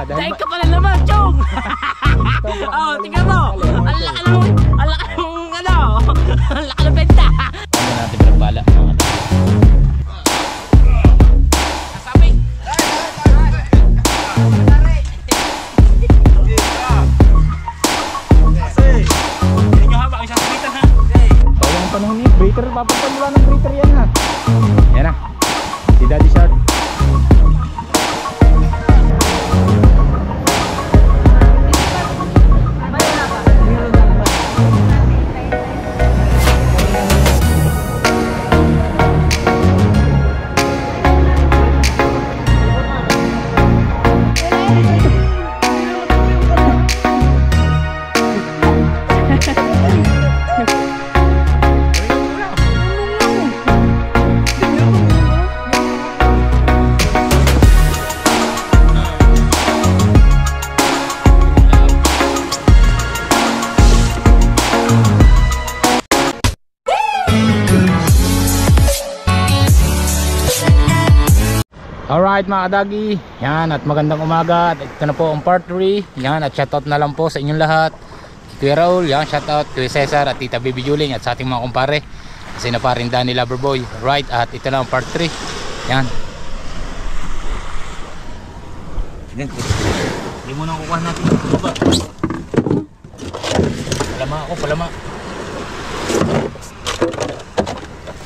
talaga. Dahil ka pala naman, Chong! Oh, tingnan mo! Ang laki ng benta! Ano natin pinagbala? Kasabi! Hindi nyo haba, isang sabitan ha? Yung panahon niya, breaker, papuntan mula ng breaker yan ha. Yan na, si Daddy Shark. Alright mga kadagi, yan, at magandang umaga. At ito na po ang part 3. Yan, at shoutout na lang po sa inyong lahat. Kuya Raul, yan, shoutout Kuya Cesar at Tita Bibi Juling at sa ating mga kumpare, kasi na pa rin Danny Loverboy. Right, at ito na ang part 3. Yan. Hindi mo nang kukuha natin yung baba. Palama ako, palama.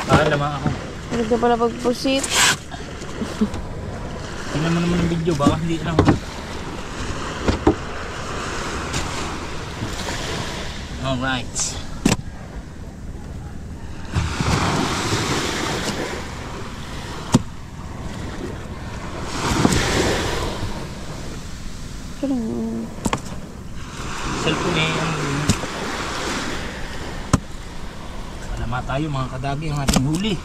Palama ako. Hindi ka pala pagpusit. Tingnan mo naman yung video, baka hindi lang. Alright. Cellphone eh. Palama tayo mga kadagi ang ating huli.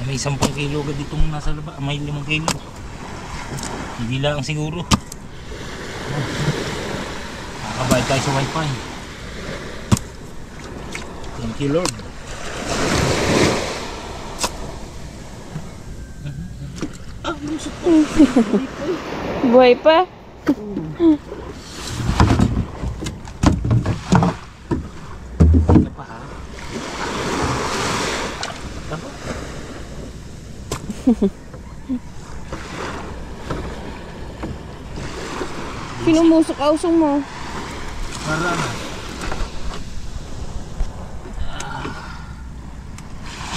May 10 kilo agad ditong nasa laba, may 5 kilo. Hindi lang siguro. Nakakabayad tayo sa wifi. Thank you Lord. Buhay pa? Ano pa ha? Pinumusok-ausong mo. Para na.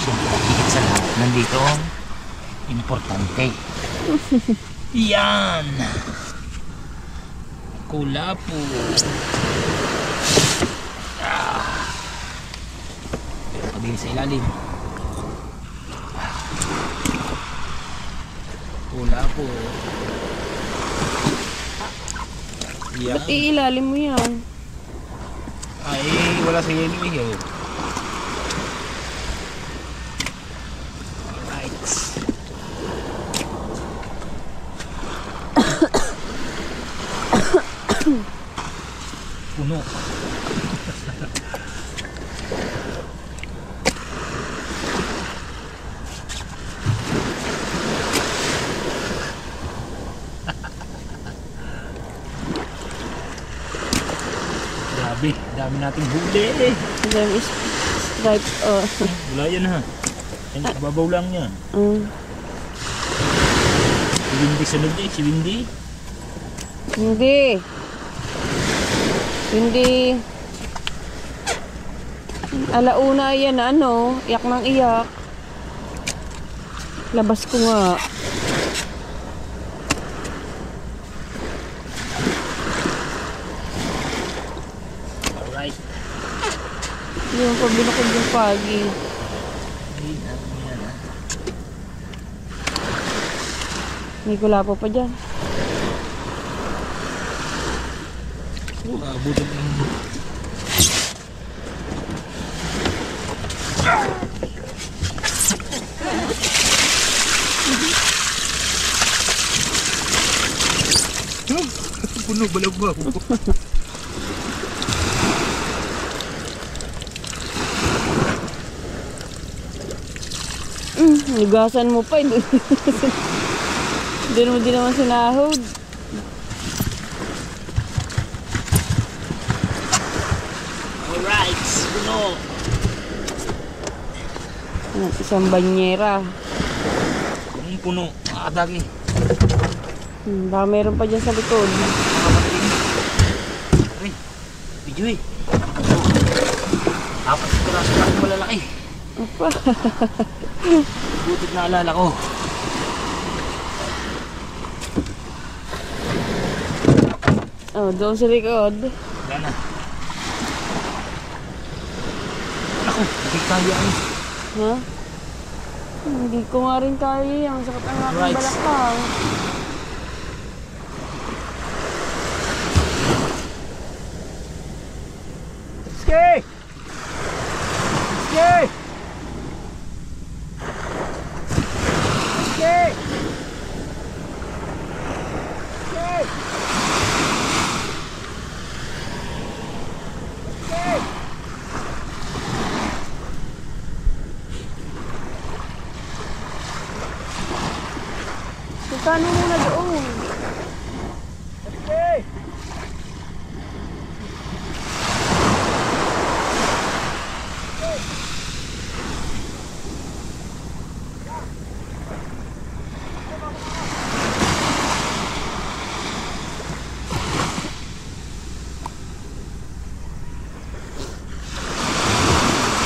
Higit sa lahat, nandito ang importante. Yan! Kulapo. Pagiging sa ilalim. Kulapo. Yan. Ba't iilalim mo yan? Ay, wala sa yelo eh. Alright. Puno. Dami nating huli. Dami stripe. Wala yan ha. Babaw lang yan. Si Windy sunod eh. Si Windy. Hindi. Alauna yan ano. Iyak ng iyak. Labas ko nga. Yung pabinakod yung pagi. May kulapo pa dyan. Abutan lang. Puno balabaw. Nugasan mo pa. Hindi mo din naman sinahod. Alright, puno. Isang banyera. Puno, mga kadagi. Baka meron pa dyan sa likod. Aray, video eh. Apat ito lang sa malalaki. Apa? Butit na alala ko. Oh, doon sa likod. Yan na. Ako, hindi kaya eh. Ha? Hindi ko nga rin kaya yan. Sakit ang aking Right. balakang. Ski! Ski! Ski! Ski! Ski! Sukano muna doon. Ski!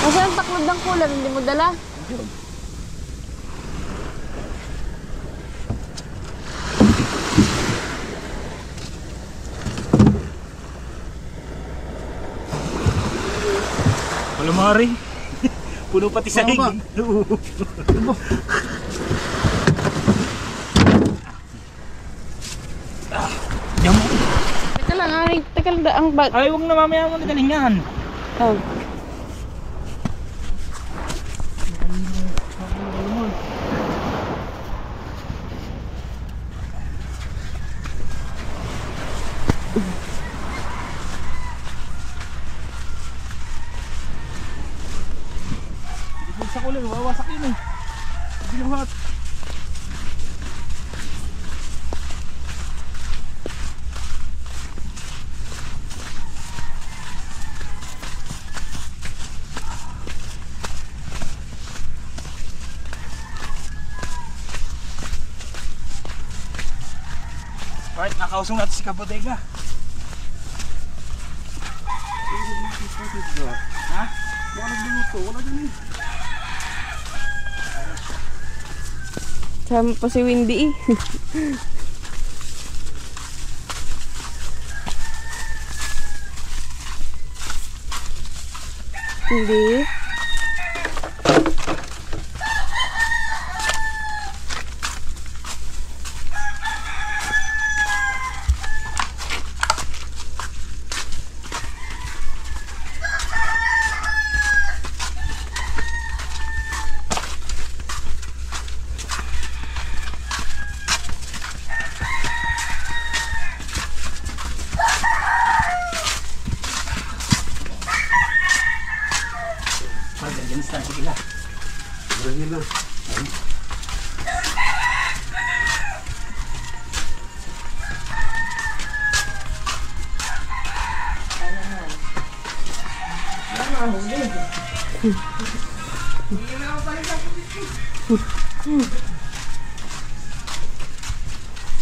Nasaan ang taklod ng cooler? Hindi mo dala? Malamari. Puno pati sa hig. Diyan mo. Teka lang, ay. Teka lang, ang bag. Ay, huwag na mamaya mo nagalingan. Oh. Sa kulay, wawasak yun eh. Binuhat. Right, nakausong natin si Kabodega. Ha? Wala nagluluto, wala ganun. Sama pa si Windy eh. Hindi.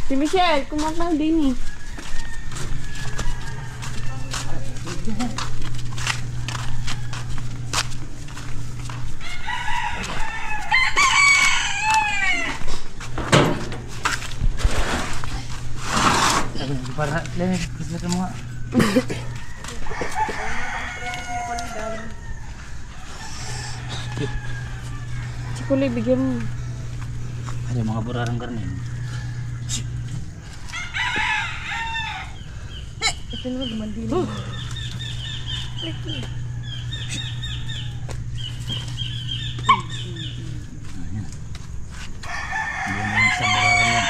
Si Michelle, kumanta din eh. Para lihat mo nga. Kulay, bigyan mo. Ada mga burarang garnin. Ito naman, dumandili. Hindi mo yung isang burarang yan.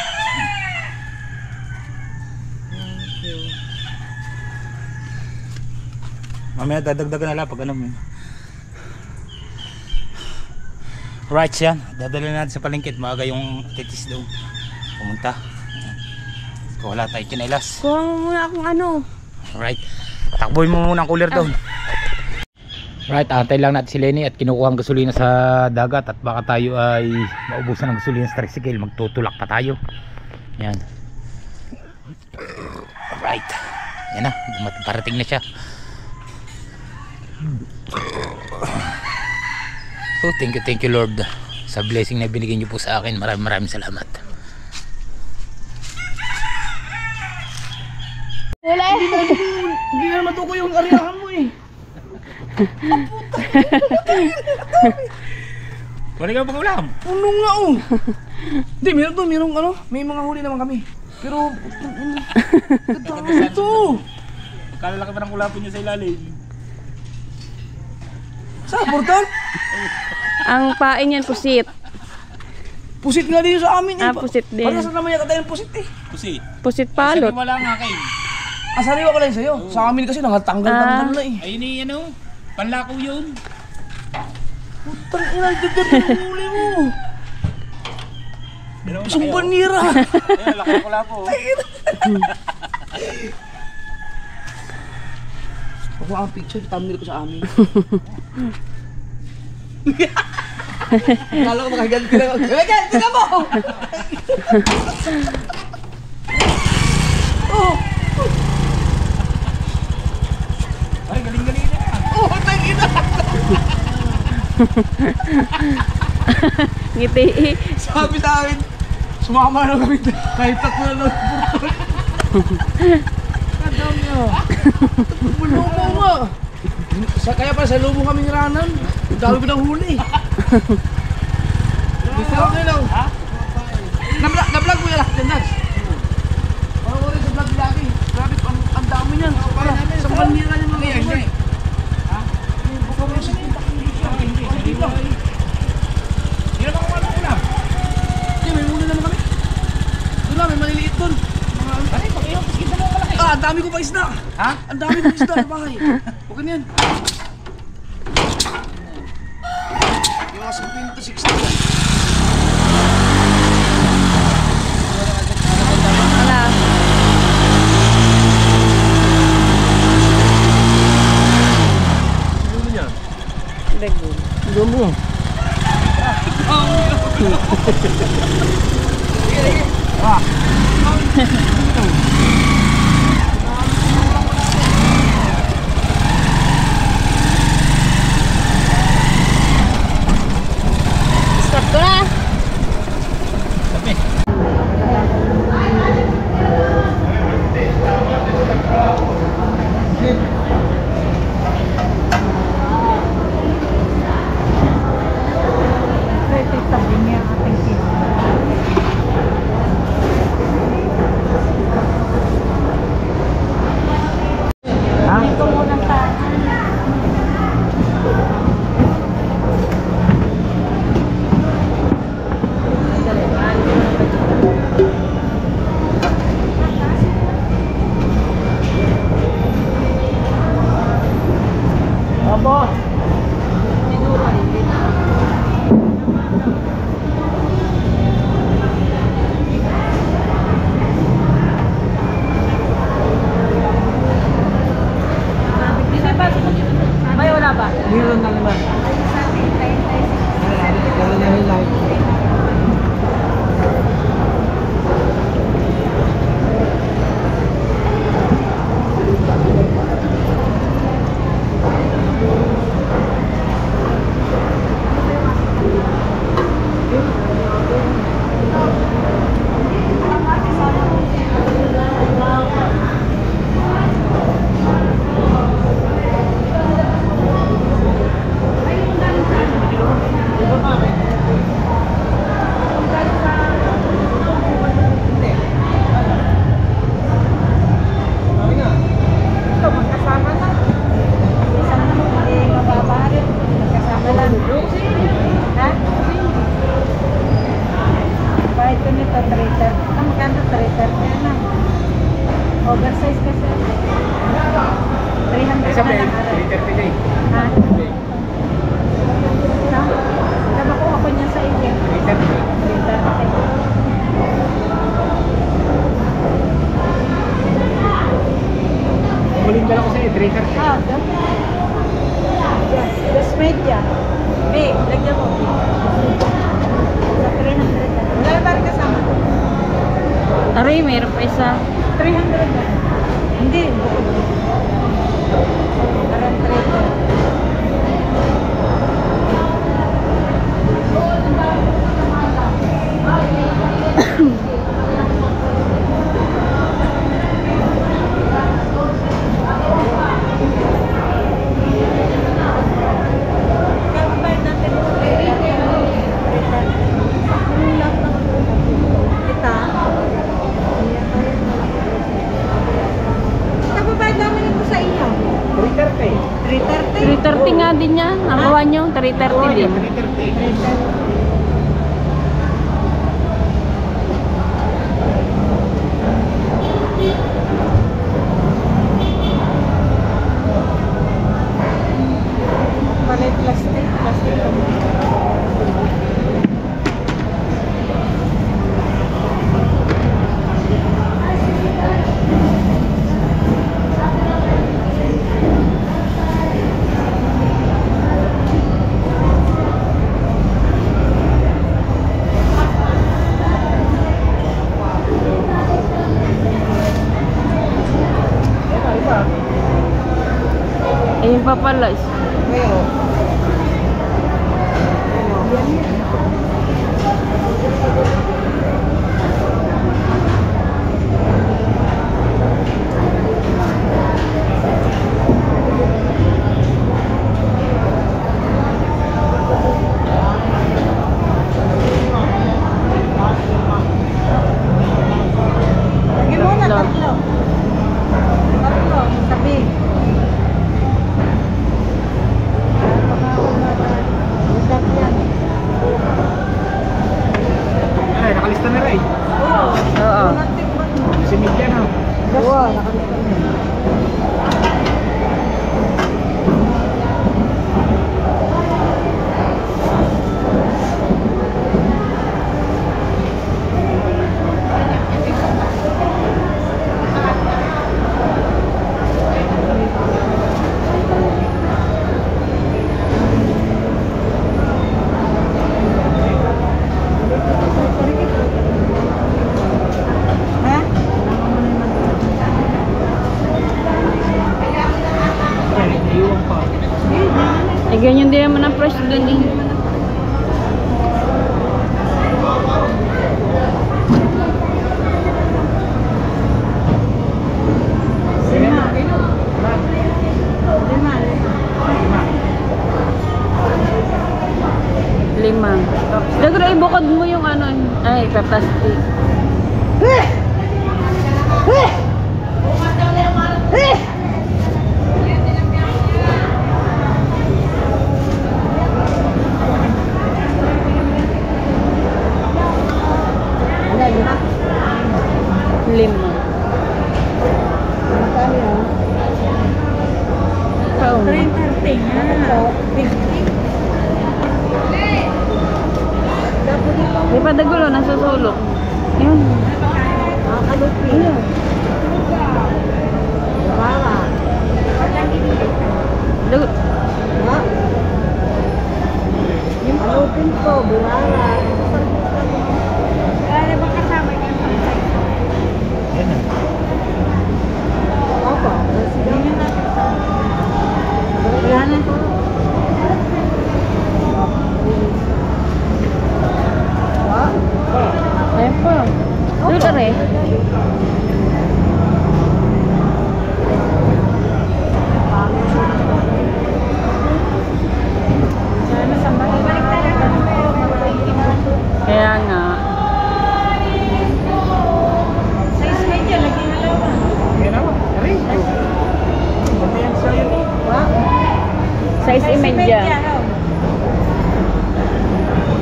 Mamaya dadagdagan na lang pag ano mo. Right yan, dadala natin sa palengke. Maaga yung titis doon pumunta. Kung wala tayo chinelas. Kuha mo muna akong ano. Right, takboy mo muna ang cooler doon. Right, antay lang natin si Lenny at kinukuha ang gasolina sa dagat. At baka tayo ay maubusan ng gasolina sa tricycle. Magtutulak pa tayo. Yan. Right, yan na, parating na siya. Oh, thank you Lord sa blessing na binigyan niyo po sa akin. Maraming salamat. Wala eh. Hindi na matukoy yung ariyahan mo eh. Wala ka pang ulam? Puno nga oh. Hindi, meron ano, may mga huli naman kami. Pero, ito. Kalalaki pa ng kulapon niya sa ilalim. Saan, portal? Ang pain yan, pusit. Pusit nga din sa amin eh. Pusit din. Parang saan naman yata tayo ng pusit eh. Pusi. Pusit palot. Wala nga kayo. Sariwa ko lang sa'yo. Sa amin kasi nangatanggal-tanggal na eh. Ayun eh, ano? Panlako yun. Putang ina, dagat yung huli mo. Sumpanira. Ayun, laki ng kulapo. Ako ang picture, thumbnail ko sa amin. Akala ko makaganti lang ako. Ganti ka mo! Oh! Ay, galing-galing na. Oh, tangina! Ngiti. Sabi sa akin, sumama na kami kahit tatlo na purtol. Kadam nyo. Bulumo nga. Kaya pa sa lumo kaming ranan. Ang dami ko ng huli. Gusto ko lang. Ha? Na-vlog mo yung lahat din, Nags. Parang ko rin sa vlog lagi. Grabe, ang dami niyan. Sa manira yung mga huli. Ha? Baka mo sa punta kong dito. Dito. Hindi na ba kung ulam? Hindi, may huli naman kami. Doon lang, may maliliit doon. Ay, pag-ihaw, kasi dalawa malaki. Ang dami ko pa isda. Ha? Ang dami ko isda sa bahay. Okay na yan. Yung mga 50-60. Wala. Dego. Gumo. Start ko na. Meron na naman. Oversize kasi. 300 na lang. Ha? Nabakuha ko niya Free, meron pa isa. 300 na. Hindi, bukod. Parang 300. Nagbabayad namin ito sa inyo. 330. 330 nga din yan. Nakuha nyo, 330 din. 330. Balay plastic. Ayun pa pala. Lagi mo na, tatlo. Tatlo, sabi. Ay, nakalista na rin. Oo. Si Media na. Oo, nakalista na. Ha? Ay, iiwan pa. Eh, ganyan din naman ang price dun eh. Lima. 5. Dagro, ibukod mo yung ano. Ay, paplastic. Wala, lima. 5. Magkano yun? Oo. 330 nga. 50. May padagulo, nasusulok. Yun. Kalupi. Wala. Dagu- Ha? Yung kalupin ko, burara. Ano ba kasama yung pangkay? Yan na. Opo. Sige na. Wala na. Ha? Ayun po. Doon ka rin. Sana sa balik talaga. Kaya nga. Sa schedule, lagi na lang. Yan na. Aray. Ano yan sa'yo? Ha? Size imedya.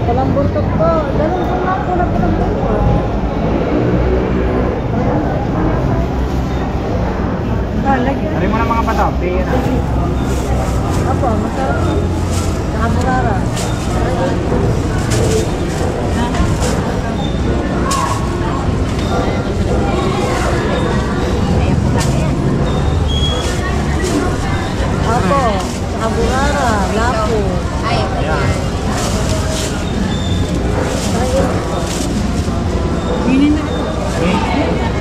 Walang buntot ko. Dalawang buntot ko na palang buntot. Lagyan. Aray mo na mga bata. Pera. Apo, masarap. Nakaburara. Apo, nakaburara. Lapo. Ayan. Binin na. Okay.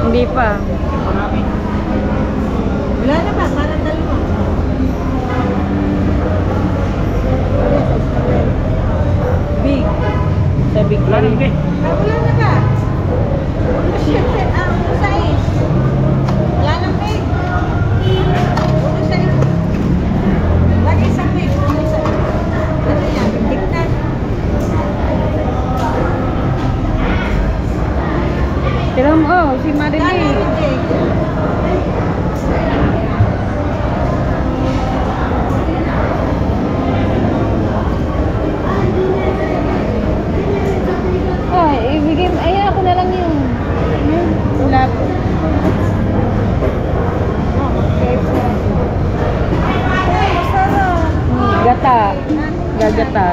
Hindi pa. Wala na ba? Parang dalawa. Big. Sa big line. Wala na ba? Siyempre, size. Wala nang big. Uno size. Lagi isang big. Uno size. Ano yan? Tignan. Tira mo, oh, si Marilyn. Oh, ibigay mo. Ay, ako na lang yun. Wala po. Gata. Gagata.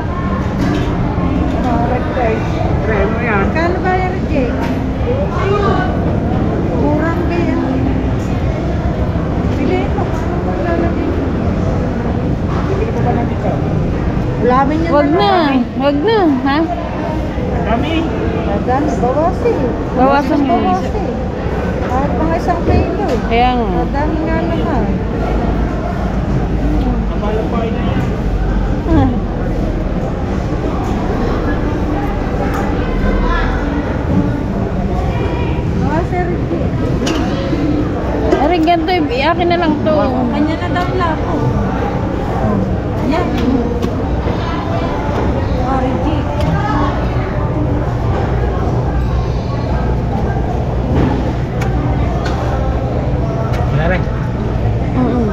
Kano ba yan, Jake? Murang ba yan? Piliin mo, paano mo lalagay? Bibili ko ba na dito? Ulamin niya Wag na. Wag na, ha? Dami. Madami, bawasin. Bawasan mo. Bawasin. Kahit mga isang kilo eh. Kaya nga. Madami nga naman. Kapalapay na yan. Ah. Bawasin rin din. Aray, ganito. Akin na lang to. Kanya na daw lapo. Yan. Origi. Wala rin. Mm-mm.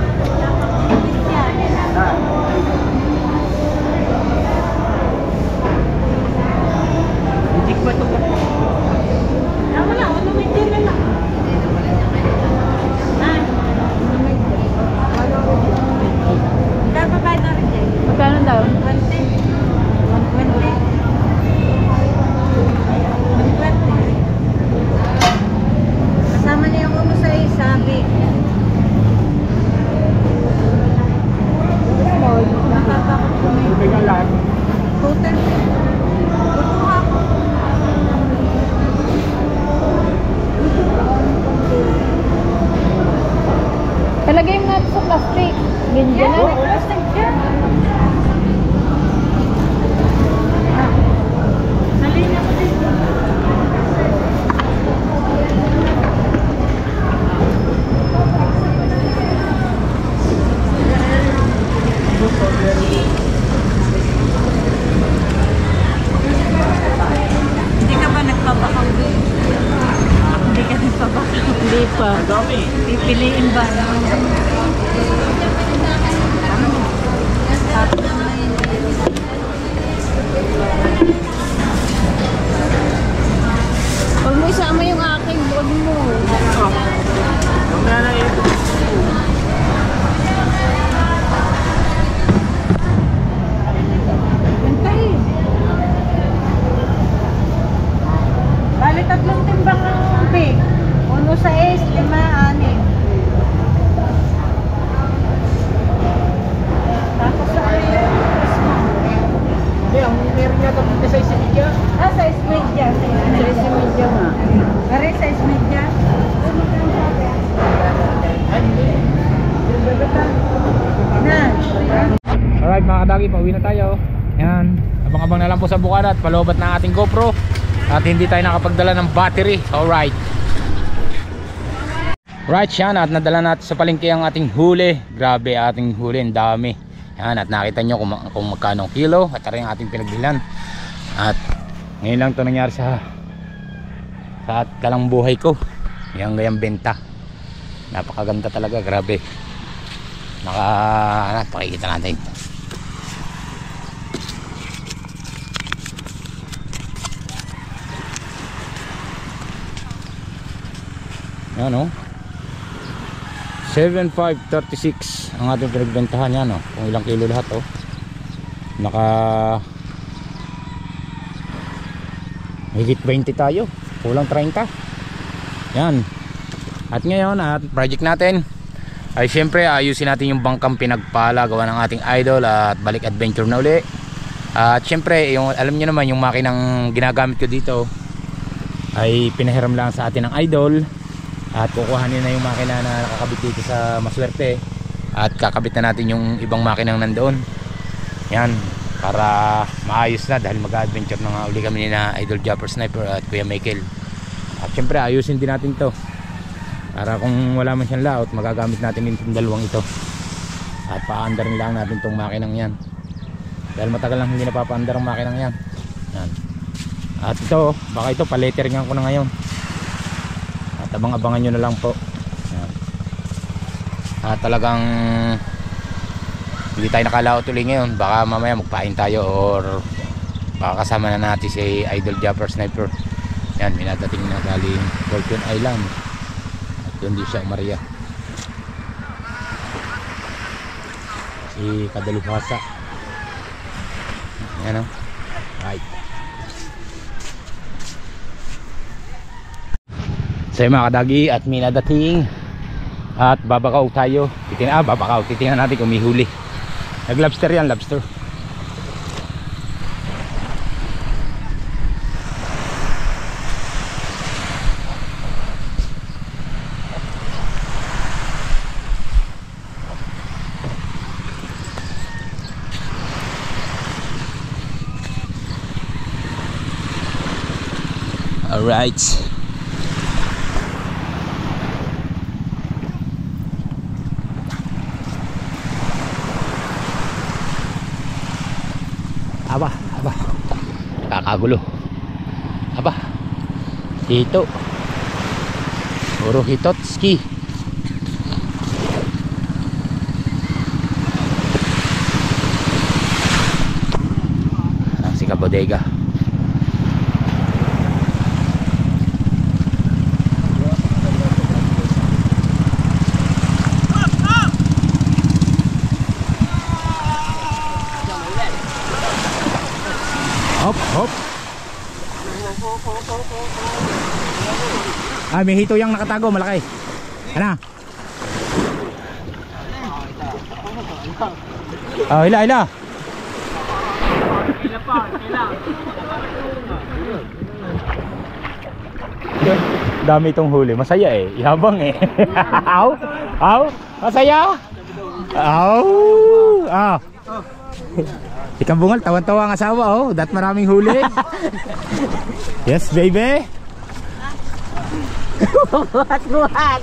Hindi ba ito? Wala, ano may tira na. Kaya babayad na rin dyan. Magkano daw? 120. 120. Kasama niya yung uno sa isabi. Natatakot ko may Bigalan. total. Kukuha ko. Talagay mo natin sa plastic. Ganyan Yan, na. may plastic dyan. Nalinya ko dito. Hindi ka ba nagpapakawin? Hindi ka nagpapakawin. Hindi pa. Dami. Pipiliin ba? Huwag mo isama yung aking board mo. Mamaya na ito. Gantahin. Bali, tatlong timbang ng big. Uno sa is, 5, 6. Tapos sa Hindi, ang meron niya kapit sa isimigya. size media. Size media nga. Pare, size media. Na. Alright mga kadagi, pauwi na tayo. Yan, abang-abang na lang po sa bukana at palobat na ating GoPro. At hindi tayo nakapagdala ng battery. Alright. Right, yan, at nadala natin sa palengke ang ating huli. Grabe ating huli, ang dami. Yan, at nakita nyo kung magkano kilo. At rin ang ating pinagbilan. At ngayon lang ito nangyari sa kalang buhay ko. Yung gayang benta. Napakaganda talaga, grabe. Pakikita natin. Yan o, 7,536 ang ating pinagbentahan. Yan o, kung ilang kilo lahat o. Higit 20 tayo, kulang 30. Yan. At ngayon, at project natin ay syempre ayusin natin yung bangkang pinagpala gawa ng ating idol at balik adventure na uli. At syempre, yung, alam nyo naman yung makinang ginagamit ko dito ay pinahiram lang sa atin ng idol. At kukuhanin na yung makina na nakakabit dito sa Maswerte. At kakabit na natin yung ibang makinang nandoon. Yan, para maayos na dahil mag-adventure na nga uli kami ni na Idol Japper Sniper at Kuya Michael. At syempre ayusin din natin to para kung wala man siyang layout, magagamit natin yung dalawang ito. At paandarin lang natin tong makinang yan dahil matagal lang hindi napapaandar ang makinang yan. Yan. At ito, baka ito paletteringan ko na ngayon. At abang-abangan nyo na lang po. Yan. At talagang hindi tayo nakalaot ulit ngayon. Baka mamaya magpain tayo or baka kasama na natin si Idol Japper Sniper. Yan, minadating na galing Fortune Island. At doon din siya umaria. Si Kadalubhasa. Yan o. Right. So mga kadagi, at minadating at babakaw tayo. Titingnan natin kung may huli. Nag lobster yan, lobster. Alright. Aba, kakagulo. Aba, dito puro hitotski. Si Kabodega. Hop. Ay, may hito yung nakatago, malaki. Ano? Oh, hila. Dami itong huli, masaya eh. Ihabang eh. Aw, masaya. Aw. Ikang bungal, tawan-tawa ang asawa oh. Dat maraming huli. Yes baby. Buhat.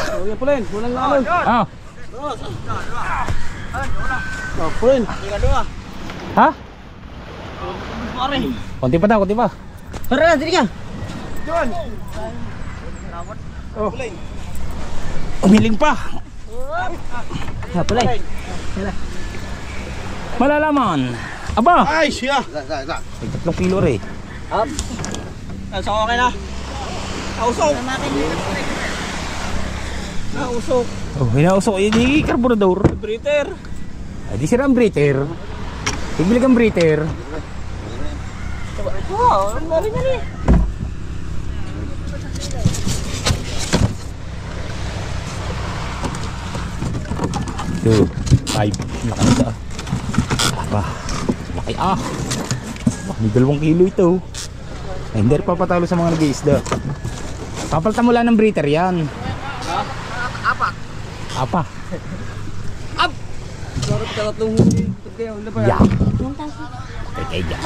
Kuya Pulen, kulang na ano. Pulen. Ha? Pare. Konti pa daw, konti pa. Tara, dili ka. John. Oh. Umiling pa. Pulen. Malalaman. Aba. Ay, siya. 3 kilo rin. Up. So okay na. Nausok. Nausok. Oh, hinausok. Hindi karburador. Breather. Ay, di sira ang breather. Ibili kang breather. Wow, ang galing yan eh. 2, 5. Laki na ito. Aba. Laki may 2 kilo ito. Ay, hindi rin papatalo sa mga nag-iisda. Papalitan mo lang ng breather yan. Apa. Sarap ka tatlong huli. Yeah.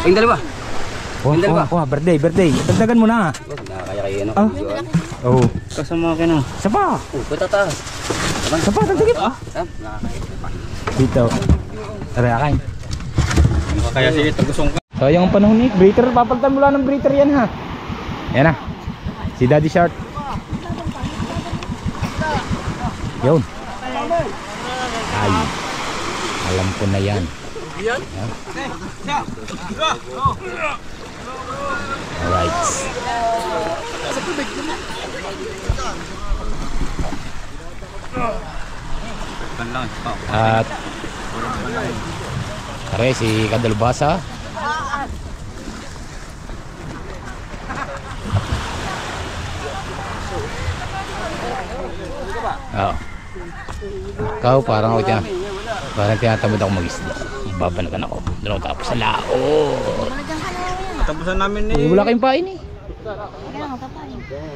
Ang dalawa. Kuha, birthday. Dagdagan mo na. Nakakaya kayo no. Oh. Kasama ka na. Isa pa. Patatas. Isa pa, dagdagan pa. Dito. Tara, kain. Kaya sige, tagusong ka. Sayang ang panahon ni breeder. Papalitan mo lang ng breeder yan ha. Yan na. Si Daddy Shark. Yun. Ay. Alam ko na yan. Yan. Alright. At pare si Kadalbasa. Oo. Ikaw parang ako dyan. Parang tinatamad ako mag-isda. Babanagan ako. Doon ako tapos sa lao. Tapusan namin ni. Wala kayong pain eh.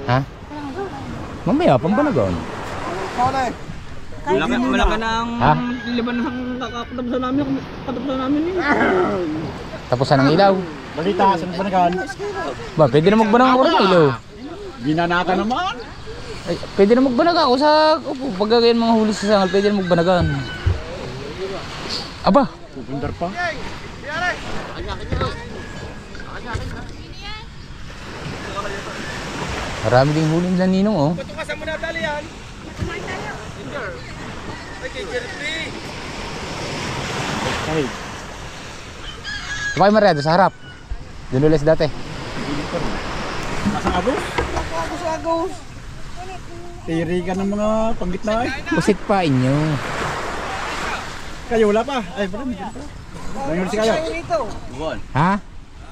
Ha? Mamaya, pambanagon. Malaki na ang Ha? liban ng katapusan namin eh. Tapusan ng ilaw. Balita, saan ba nagan? Ba, pwede na magbanag ako rin ilaw. Binanata naman. Ay, pwede na magbanag ako sa pagkagayan mga huli sa sangal. Pwede na magbanagan. Aba, Pupundar pa. marami ding huli nila Ninong oh. Patukasan mo na tali yan. Ay, Kapag Maria, sa harap. Doon ulit dati. nasa agos? Sa agos. Tiri ka ng mga panggitna eh. Pusit pa inyo. Kayo wala pa. Ay, parang hindi pa. Nangyari si kayo. Ha?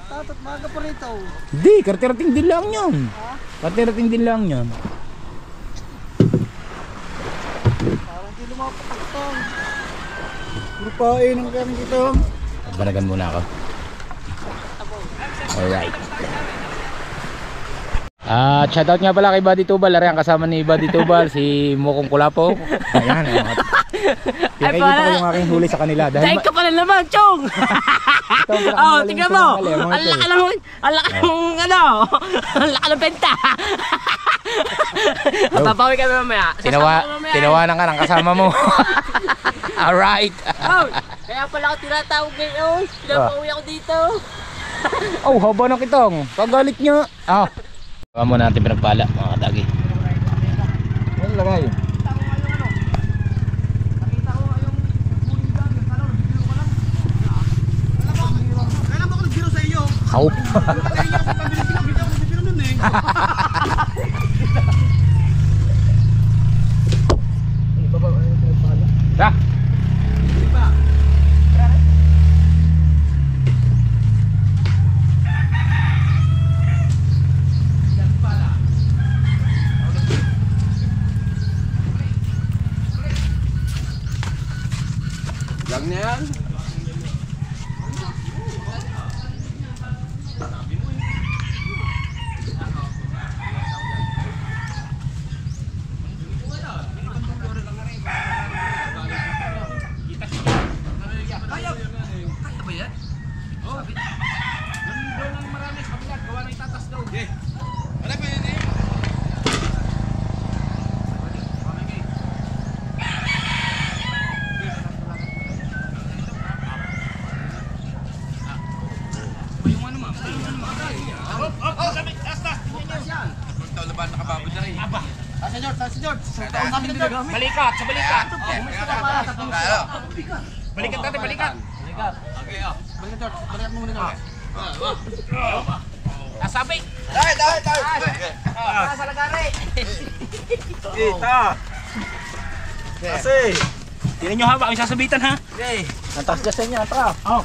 Tatat maga pa rito. Hindi, kartirating din lang yun. Kartirating din lang yun. Parang di lumapatang. Puro pa eh ng kami dito. Banagan muna ako. Alright. Shoutout nga pala kay Buddy Tubal. Ari ang kasama ni Buddy Tubal, si Mokong Kulapo. Ayan. Pinakikita ko yung aking huli sa kanila. Dahil ka pala naman, Chong! Oo, tingnan mo! Ang laki ng benta! Papawi kami mamaya. Tinawanan ka ng kasama mo. Alright. Oh, kaya pala ako tinatawag ngayon. Pinapauwi ako dito. Oh, haba ng kitong. Pagalit nyo. Oh. Baka muna natin pinagpala mga kadagi. Ano lagay? How? Dah. Lang na yan. Balikat, sa balikat. Balikat natin, balikat. Okay, oh. Balikat, George. Balikat mo muna, George. Nasabi. Dahil. Sa lagari. Kita. Kasi. Tingnan nyo ha, baka may sasabitan ha. Okay. Antas dyan sa inyo. Tara. Oh.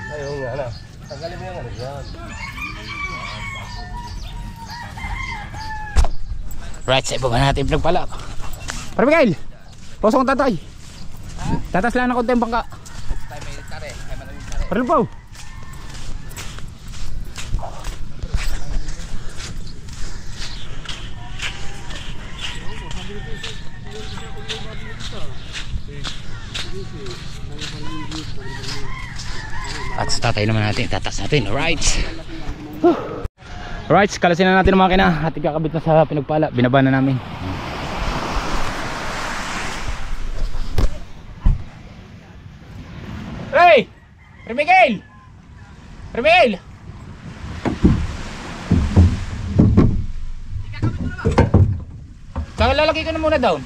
Ayun nga na. Tanggalin mo yung ano yan. Right, sa ibaba natin pinagpala. Para Miguel, pasok ang tatay. Tatas lang na konti ang bangka. Para po. At sa tatay naman natin, tatas natin. Alright. Alright, kalasin na natin ang makina at ikakabit na sa pinagpala. Binaba na namin. Hey! Miguel! Miguel! Saka lalagay ko na muna down.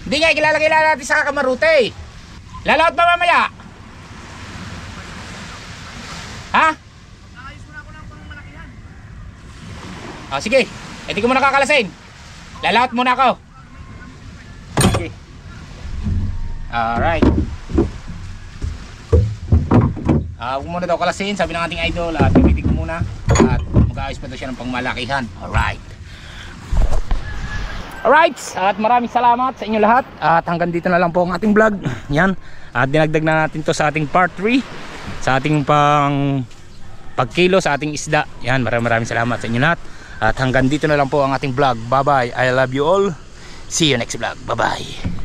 Hindi nga, ikilalagay lang natin sa kamarute. Lalaot ba mamaya? Ha? Ayos mo na ako ng pangmalakihan. Oh, sige, hindi ko muna kakalasin. Lalaot muna ako. Sige. Alright. Huwag muna daw kalasin, sabi ng ating idol. At pimitig ko muna. At mag-aayos pa daw siya ng pangmalakihan. Alright. Alright, at maraming salamat sa inyo lahat. At hanggang dito na lang po ang ating vlog. Yan. At dinagdag na natin to sa ating part 3. Sa ating pagkilo sa ating isda. Yan, maraming salamat sa inyo lahat. At hanggang dito na lang po ang ating vlog. Bye bye, I love you all. See you next vlog, bye bye.